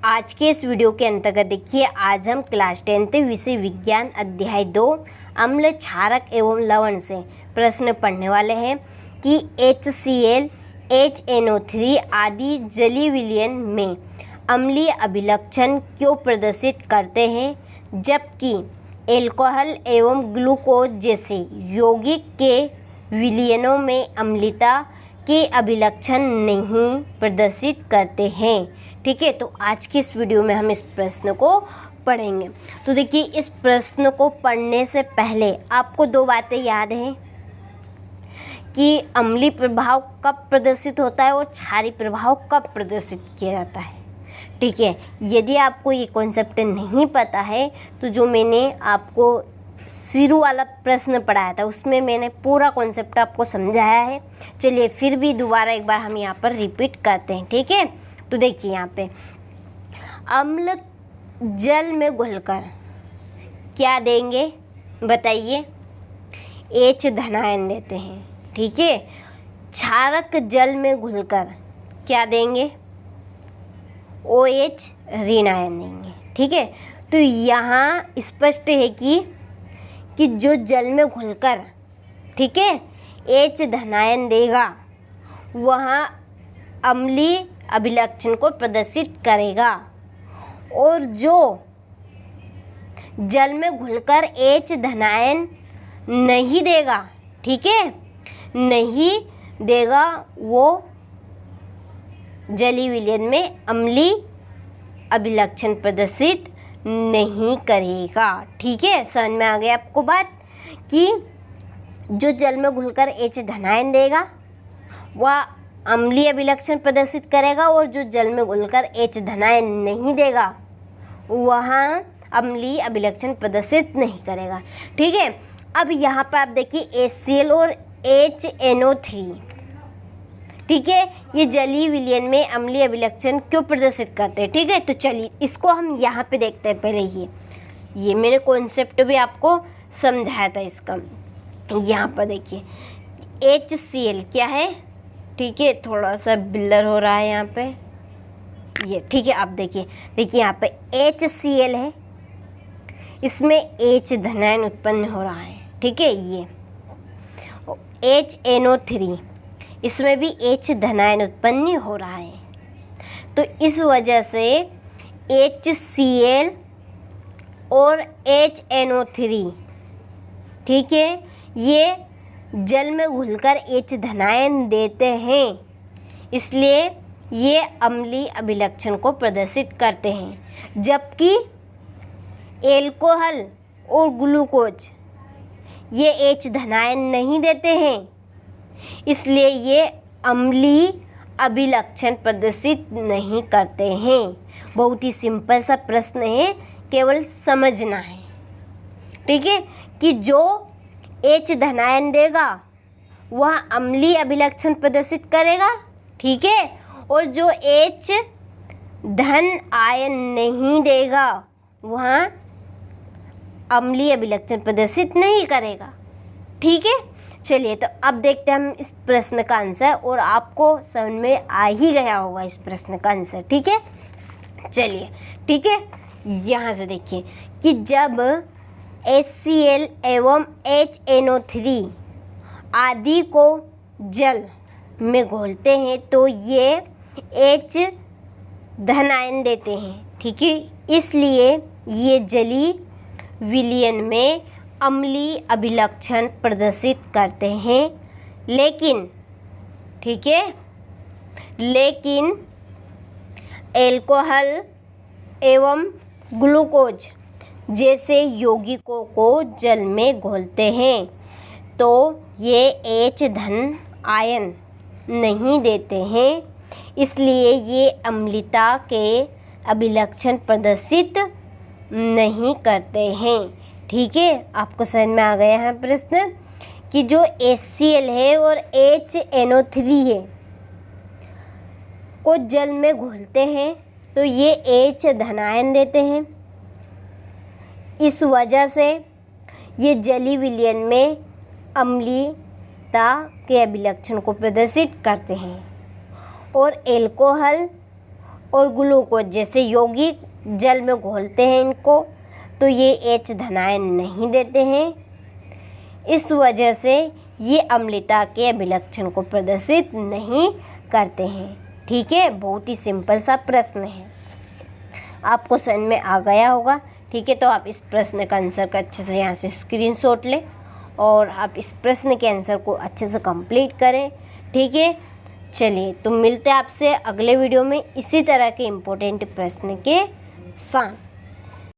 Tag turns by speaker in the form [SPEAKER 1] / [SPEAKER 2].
[SPEAKER 1] आज के इस वीडियो के अंतर्गत देखिए, आज हम क्लास 10 विषय विज्ञान अध्याय 2 अम्ल, क्षारक एवं लवण से प्रश्न पढ़ने वाले हैं कि HCl, HNO3 आदि जलीय विलयन में अम्लीय अभिलक्षण क्यों प्रदर्शित करते हैं, जबकि एल्कोहल एवं ग्लूकोज जैसे यौगिक के विलयनों में अम्लता के अभिलक्षण नहीं प्रदर्शित करते हैं। ठीक है, तो आज की इस वीडियो में हम इस प्रश्न को पढ़ेंगे। तो देखिए, इस प्रश्न को पढ़ने से पहले आपको दो बातें याद हैं कि अम्लीय प्रभाव कब प्रदर्शित होता है और क्षारीय प्रभाव कब प्रदर्शित किया जाता है। ठीक है, यदि आपको ये कॉन्सेप्ट नहीं पता है तो जो मैंने आपको शुरू वाला प्रश्न पढ़ाया था उसमें मैंने पूरा कॉन्सेप्ट आपको समझाया है। चलिए फिर भी दोबारा एक बार हम यहाँ पर रिपीट करते हैं। ठीक है, तो देखिए यहाँ पे अम्ल जल में घुलकर क्या देंगे बताइए, H धनायन देते हैं। ठीक है, क्षारक जल में घुलकर क्या देंगे, OH ऋणायन देंगे। ठीक है, तो यहाँ स्पष्ट है कि जो जल में घुलकर ठीक है H धनायन देगा वहाँ अम्लीय अभिलक्षण को प्रदर्शित करेगा, और जो जल में घुलकर H धनायन नहीं देगा, ठीक है, नहीं देगा, वो जलीय विलयन में अम्लीय अभिलक्षण प्रदर्शित नहीं करेगा। ठीक है, समझ में आ गया आपको बात कि जो जल में घुलकर H धनायन देगा वह अम्लीय अभिलक्षण प्रदर्शित करेगा, और जो जल में घुलकर H धनायन नहीं देगा वहाँ अम्लीय अभिलक्षण प्रदर्शित नहीं करेगा। ठीक है, अब यहाँ पर आप देखिए HCl और HNO3, ठीक है, ये जलीय विलयन में अम्लीय अभिलक्षण क्यों प्रदर्शित करते हैं। ठीक है, तो चलिए इसको हम यहाँ पे देखते हैं। पहले ये मैंने कॉन्सेप्ट भी आपको समझाया था इसका। यहाँ पर देखिए HCl क्या है, ठीक है, थोड़ा सा ब्लर हो रहा है यहाँ पे ये। ठीक है, आप देखिए यहाँ पे HCl है, इसमें H धनायन उत्पन्न हो रहा है। ठीक है, ये HNO3 इसमें भी H धनायन उत्पन्न हो रहा है। तो इस वजह से HCl और HNO3 ठीक है ये जल में घुलकर H धनायन देते हैं, इसलिए ये अम्लीय अभिलक्षण को प्रदर्शित करते हैं, जबकि एल्कोहल और ग्लूकोज ये H धनायन नहीं देते हैं, इसलिए ये अम्लीय अभिलक्षण प्रदर्शित नहीं करते हैं। बहुत ही सिंपल सा प्रश्न है, केवल समझना है। ठीक है, कि जो H धनायन देगा वह अम्लीय अभिलक्षण प्रदर्शित करेगा। ठीक है, और जो H धन आयन नहीं देगा वह अम्लीय अभिलक्षण प्रदर्शित नहीं करेगा। ठीक है, चलिए तो अब देखते हैं हम इस प्रश्न का आंसर, और आपको समझ में आ ही गया होगा इस प्रश्न का आंसर। ठीक है, चलिए ठीक है, यहाँ से देखिए कि जब HCl एवं HNO3 आदि को जल में घोलते हैं तो ये H धनायन देते हैं। ठीक है, इसलिए ये जलीय विलयन में अम्लीय अभिलक्षण प्रदर्शित करते हैं, लेकिन ठीक है, लेकिन एल्कोहल एवं ग्लूकोज जैसे यौगिकों को जल में घोलते हैं तो ये H धन आयन नहीं देते हैं, इसलिए ये अम्लता के अभिलक्षण प्रदर्शित नहीं करते हैं। ठीक है, आपको समझ में आ गया है प्रश्न कि जो HCl है और HNO3 है को जल में घोलते हैं तो ये H धनायन देते हैं, इस वजह से ये जलीय विलयन में अम्लीयता के अभिलक्षण को प्रदर्शित करते हैं, और एल्कोहल और ग्लूकोज जैसे यौगिक जल में घोलते हैं इनको, तो ये H धनायन नहीं देते हैं। इस वजह से ये अम्लता के अभिलक्षण को प्रदर्शित नहीं करते हैं। ठीक है, बहुत ही सिंपल सा प्रश्न है, आपको समझ में आ गया होगा। ठीक है, तो आप इस प्रश्न का आंसर का अच्छे से यहाँ से स्क्रीनशॉट लें और आप इस प्रश्न के आंसर को अच्छे से कंप्लीट करें। ठीक है, चलिए तो मिलते हैं आपसे अगले वीडियो में इसी तरह के इम्पोर्टेंट प्रश्न के साथ।